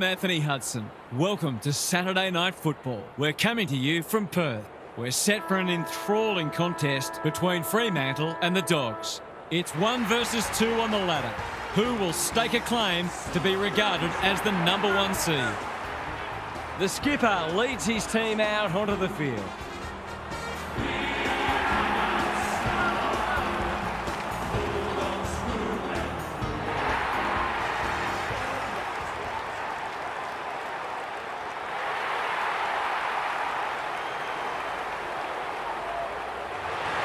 Anthony Hudson. Welcome to Saturday Night Football. We're coming to you from Perth. We're set for an enthralling contest between Fremantle and the Dogs. It's 1 versus 2 on the ladder. Who will stake a claim to be regarded as the #1 seed? The skipper leads his team out onto the field.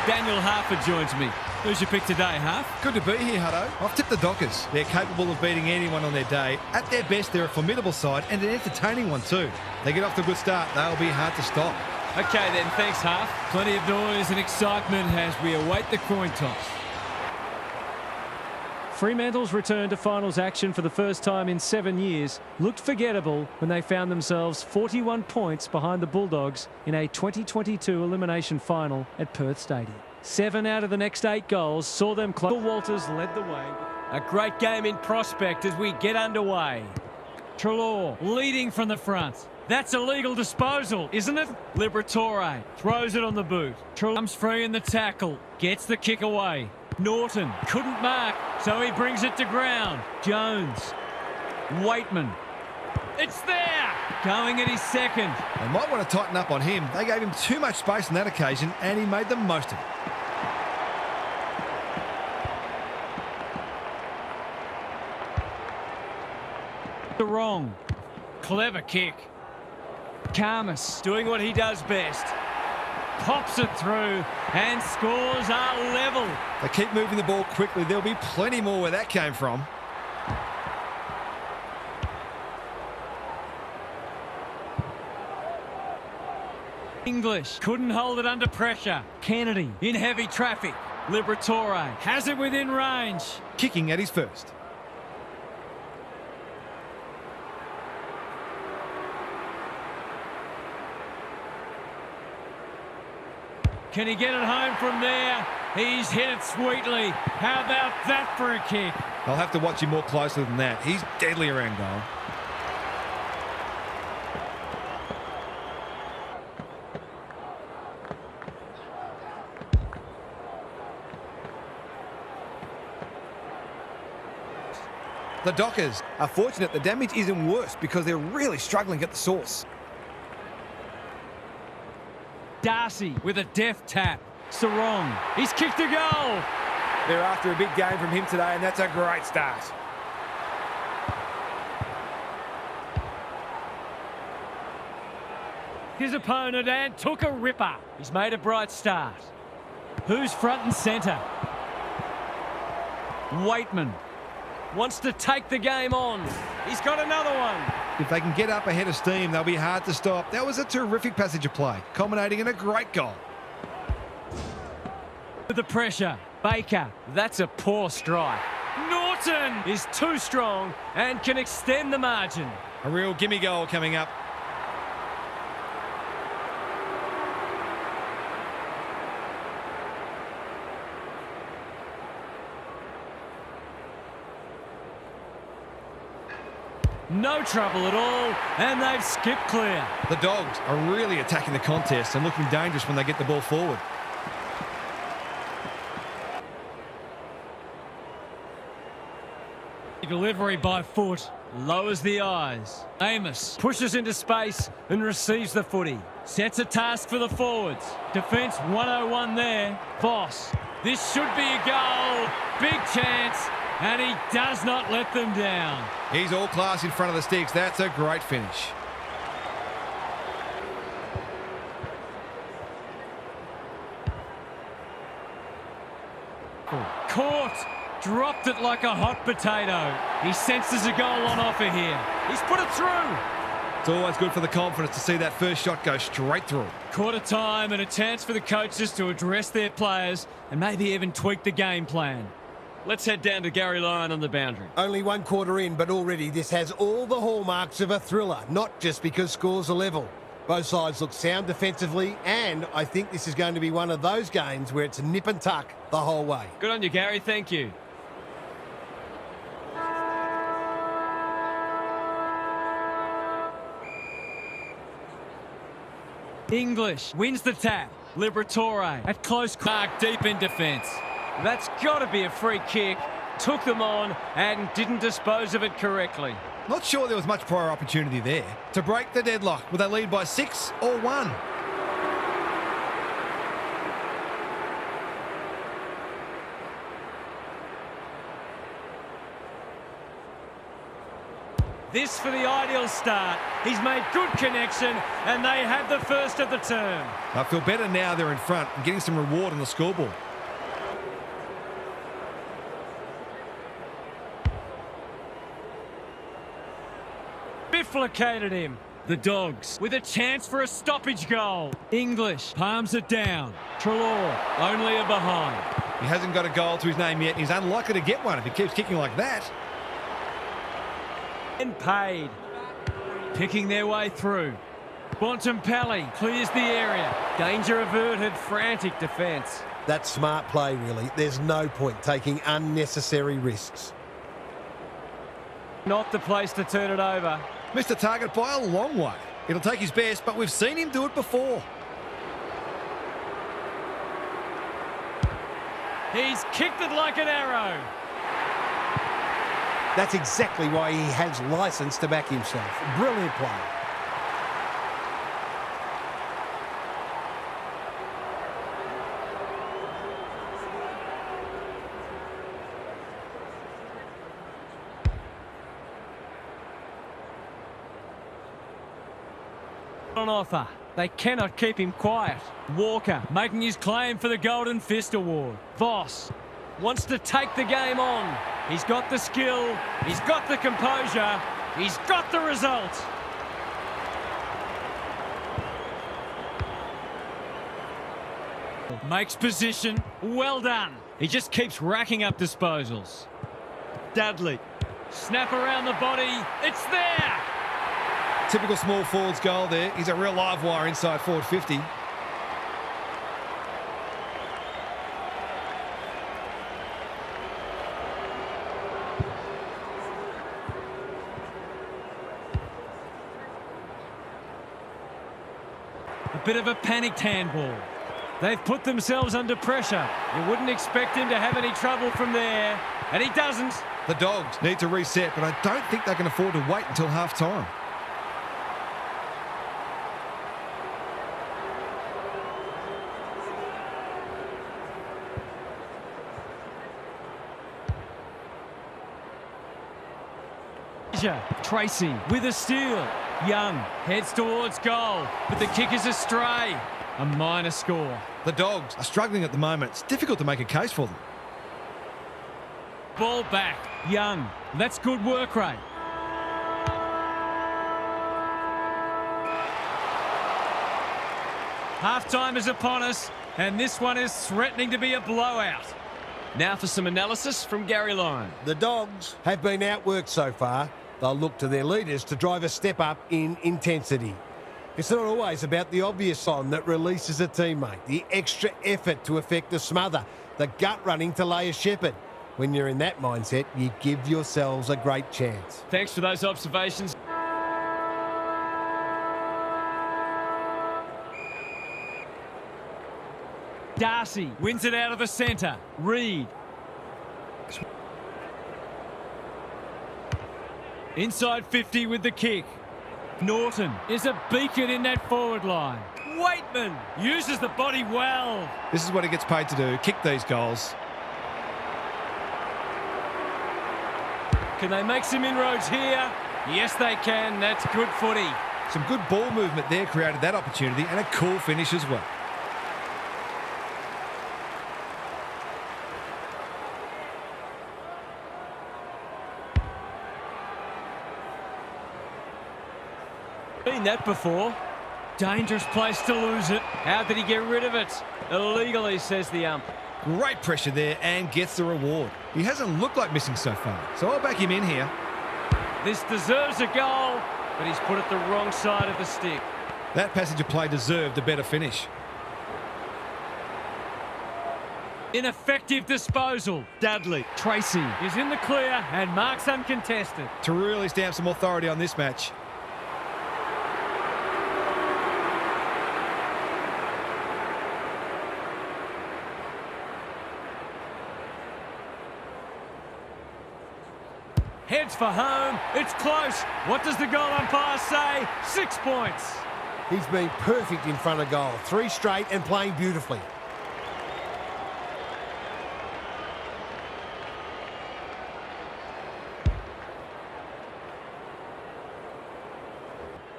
Daniel Harford joins me. Who's your pick today, Harf? Good to be here, Hutto. I've tipped the Dockers. They're capable of beating anyone on their day. At their best, they're a formidable side and an entertaining one too. They get off to a good start, they'll be hard to stop. Okay then, thanks Harf. Plenty of noise and excitement as we await the coin toss. Fremantle's return to finals action for the first time in 7 years looked forgettable when they found themselves 41 points behind the Bulldogs in a 2022 elimination final at Perth Stadium. 7 out of the next 8 goals saw them close. Walters led the way. A great game in prospect as we get underway. Treloar leading from the front. That's a legal disposal, isn't it? Liberatore throws it on the boot. Treloar comes free in the tackle. Gets the kick away. Norton couldn't mark, so he brings it to ground. Jones. Waitman. It's there! Going at his second. They might want to tighten up on him. They gave him too much space on that occasion and he made the most of it. The wrong. Clever kick. Karmas doing what he does best. Pops it through and scores are level. They keep moving the ball quickly. There'll be plenty more where that came from. English couldn't hold it under pressure. Kennedy in heavy traffic. Liberatore has it within range. Kicking at his first. Can he get it home from there? He's hit it sweetly. How about that for a kick? I'll have to watch him more closely than that. He's deadly around goal. The Dockers are fortunate the damage isn't worse because they're really struggling at the source. Darcy with a deft tap. Sarong, he's kicked a goal. They're after a big game from him today, and that's a great start. His opponent and took a ripper. He's made a bright start. Who's front and centre? Waitman wants to take the game on. He's got another one. If they can get up ahead of steam, they'll be hard to stop. That was a terrific passage of play, culminating in a great goal. With the pressure, Baker, that's a poor strike. Norton is too strong and can extend the margin. A real gimme goal coming up. No trouble at all, and they've skipped clear. The Dogs are really attacking the contest and looking dangerous when they get the ball forward. Delivery by foot, lowers the eyes. Amos pushes into space and receives the footy. Sets a task for the forwards. Defence 101 there. Voss, this should be a goal. Big chance, and he does not let them down. He's all class in front of the sticks. That's a great finish. Caught. Dropped it like a hot potato. He senses a goal on offer here. He's put it through. It's always good for the confidence to see that first shot go straight through. Quarter time and a chance for the coaches to address their players and maybe even tweak the game plan. Let's head down to Gary Lyon on the boundary. Only 1 quarter in, but already this has all the hallmarks of a thriller, not just because scores are level. Both sides look sound defensively, and I think this is going to be one of those games where it's nip and tuck the whole way. Good on you, Gary. Thank you. English wins the tap. Liberatore at close mark deep in defence. That's got to be a free kick. Took them on and didn't dispose of it correctly. Not sure there was much prior opportunity there to break the deadlock. Will they lead by 6 or 1? This for the ideal start. He's made good connection and they have the first of the term. I feel better now they're in front and getting some reward on the scoreboard. Bifurcated him. The Dogs with a chance for a stoppage goal. English palms it down. Treloar only a behind. He hasn't got a goal to his name yet and he's unlikely to get one if he keeps kicking like that. And paid. Picking their way through. Bontempelli clears the area. Danger averted, frantic defence. That's smart play, really. There's no point taking unnecessary risks. Not the place to turn it over. Missed the target by a long way. It'll take his best, but we've seen him do it before. He's kicked it like an arrow. That's exactly why he has licence to back himself. Brilliant play. On offer. They cannot keep him quiet. Walker making his claim for the Golden Fist Award. Voss wants to take the game on. He's got the skill. He's got the composure. He's got the result. Makes position. Well done. He just keeps racking up disposals. Dudley. Snap around the body. It's there. Typical small forward's goal there. He's a real live wire inside forward 50. A bit of a panicked handball. They've put themselves under pressure. You wouldn't expect him to have any trouble from there. And he doesn't. The Dogs need to reset, but I don't think they can afford to wait until half-time. Tracy with a steal. Young heads towards goal, but the kick is astray. A minor score. The Dogs are struggling at the moment. It's difficult to make a case for them. Ball back. Young. That's good work rate. Half-time is upon us, and this one is threatening to be a blowout. Now for some analysis from Gary Lyon. The Dogs have been outworked so far. They'll look to their leaders to drive a step up in intensity. It's not always about the obvious sign that releases a teammate, the extra effort to effect a smother, the gut running to lay a shepherd. When you're in that mindset, you give yourselves a great chance. Thanks for those observations. Darcy wins it out of the centre. Reed. Inside 50 with the kick. Norton is a beacon in that forward line. Waitman uses the body well. This is what he gets paid to do, kick these goals. Can they make some inroads here? Yes, they can. That's good footy. Some good ball movement there created that opportunity and a cool finish as well. Seen that before. Dangerous place to lose it. How did he get rid of it? Illegally, says the ump. Great pressure there and gets the reward. He hasn't looked like missing so far, so I'll back him in here. This deserves a goal, but he's put it the wrong side of the stick. That passage of play deserved a better finish. Ineffective disposal. Dudley. Tracy is in the clear and marks uncontested. To really stamp some authority on this match. Heads for home. It's close. What does the goal umpire say? 6 points. He's been perfect in front of goal. 3 straight and playing beautifully.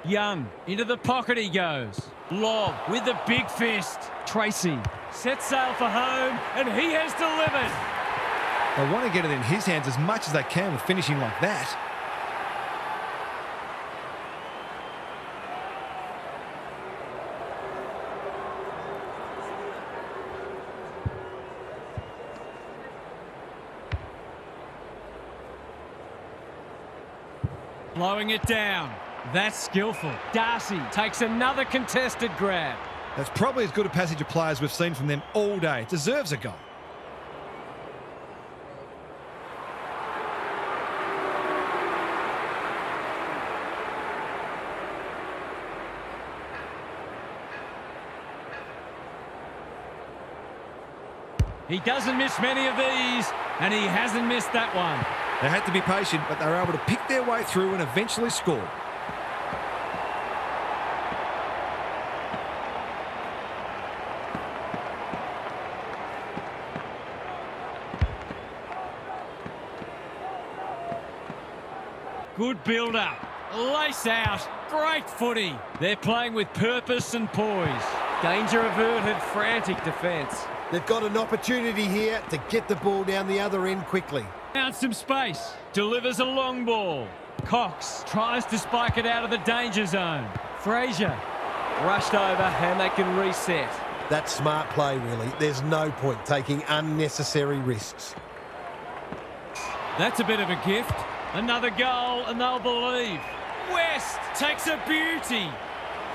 Young, into the pocket he goes. Lob with the big fist. Tracy sets sail for home, and he has delivered. They want to get it in his hands as much as they can with finishing like that. Blowing it down. That's skillful. Darcy takes another contested grab. That's probably as good a passage of players we've seen from them all day. It deserves a goal. He doesn't miss many of these, and he hasn't missed that one. They had to be patient, but they were able to pick their way through and eventually score. Good build-up. Lace out. Great footy. They're playing with purpose and poise. Danger averted. Frantic defence. They've got an opportunity here to get the ball down the other end quickly. Found some space. Delivers a long ball. Cox tries to spike it out of the danger zone. Fraser rushed over and they can reset. That's smart play, really. There's no point taking unnecessary risks. That's a bit of a gift. Another goal and they'll believe. West takes a beauty.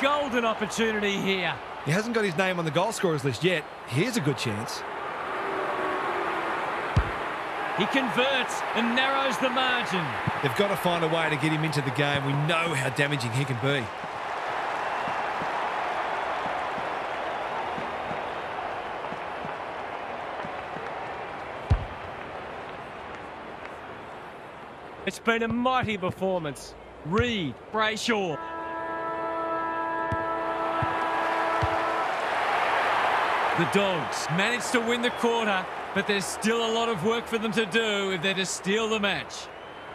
Golden opportunity here. He hasn't got his name on the goal scorers list yet. Here's a good chance. He converts and narrows the margin. They've got to find a way to get him into the game. We know how damaging he can be. It's been a mighty performance. Reed, Brayshaw. The Dogs managed to win the quarter, but there's still a lot of work for them to do if they're to steal the match.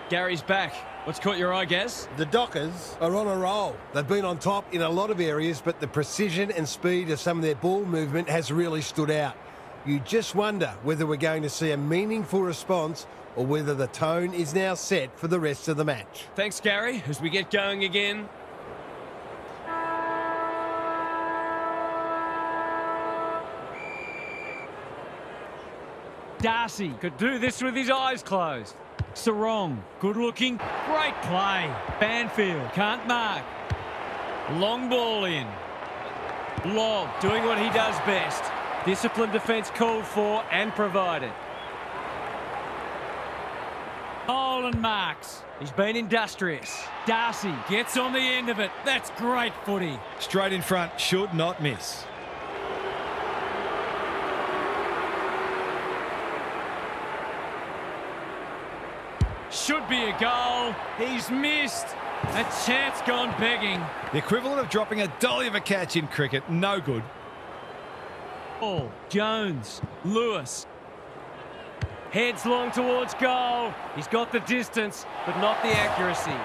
Gary's back. What's caught your eye, Gaz? The Dockers are on a roll. They've been on top in a lot of areas, but the precision and speed of some of their ball movement has really stood out. You just wonder whether we're going to see a meaningful response or whether the tone is now set for the rest of the match. Thanks, Gary. As we get going again. Darcy could do this with his eyes closed. Sarong, good looking, great play. Banfield can't mark. Long ball in. Lob doing what he does best. Disciplined defence called for and provided. Holland marks. He's been industrious. Darcy gets on the end of it. That's great footy. Straight in front, should not miss. Should be a goal. He's missed. A chance gone begging. The equivalent of dropping a dolly of a catch in cricket. No good. Ball. Jones. Lewis. Heads long towards goal. He's got the distance, but not the accuracy.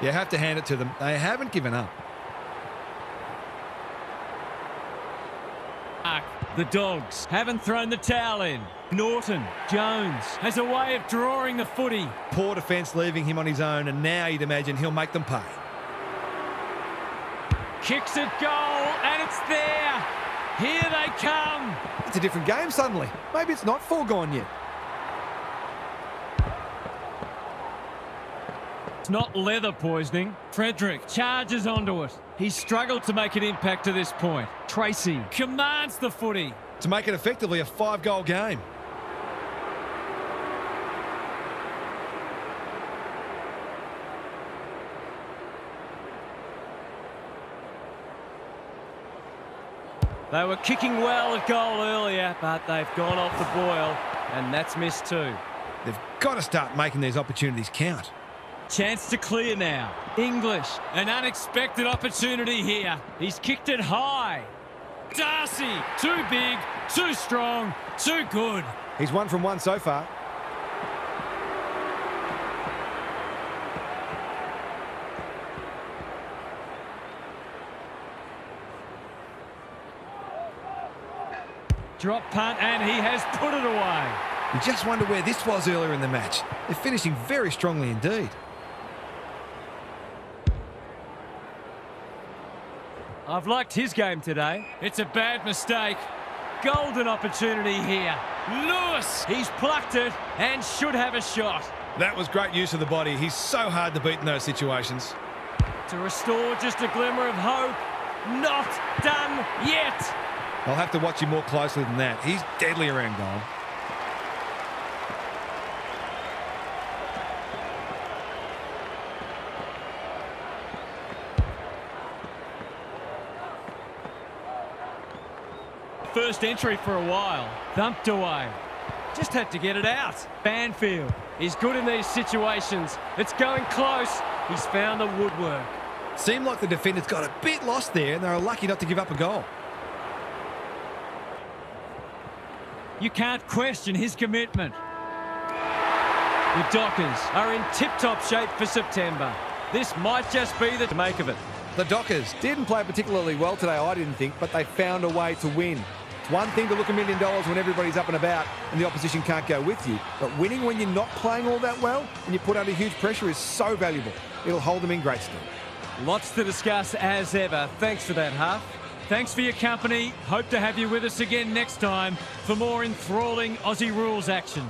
You have to hand it to them. They haven't given up. The Dogs haven't thrown the towel in. Norton. Jones has a way of drawing the footy. Poor defence leaving him on his own, and now you'd imagine he'll make them pay. Kicks it goal, and it's there. Here they come. It's a different game suddenly. Maybe it's not foregone yet. It's not leather poisoning. Frederick charges onto it. He's struggled to make an impact to this point. Tracy commands the footy. To make it effectively a 5-goal game. They were kicking well at goal earlier, but they've gone off the boil, and that's missed too. They've got to start making these opportunities count. Chance to clear now. English, an unexpected opportunity here. He's kicked it high. Darcy, too big, too strong, too good. He's 1 from 1 so far. Drop punt, and he has put it away. You just wonder where this was earlier in the match. They're finishing very strongly indeed. I've liked his game today. It's a bad mistake. Golden opportunity here. Lewis, he's plucked it and should have a shot. That was great use of the body. He's so hard to beat in those situations. To restore just a glimmer of hope. Not done yet. I'll have to watch him more closely than that. He's deadly around goal. First entry for a while. Thumped away. Just had to get it out. Banfield is good in these situations. It's going close. He's found the woodwork. Seemed like the defenders got a bit lost there and they were lucky not to give up a goal. You can't question his commitment. The Dockers are in tip-top shape for September. This might just be the make of it. The Dockers didn't play particularly well today, I didn't think, but they found a way to win. It's one thing to look $1 million when everybody's up and about and the opposition can't go with you, but winning when you're not playing all that well and you put under huge pressure is so valuable. It'll hold them in great stead. Lots to discuss as ever. Thanks for that, Huff. Thanks for your company. Hope to have you with us again next time for more enthralling Aussie rules action.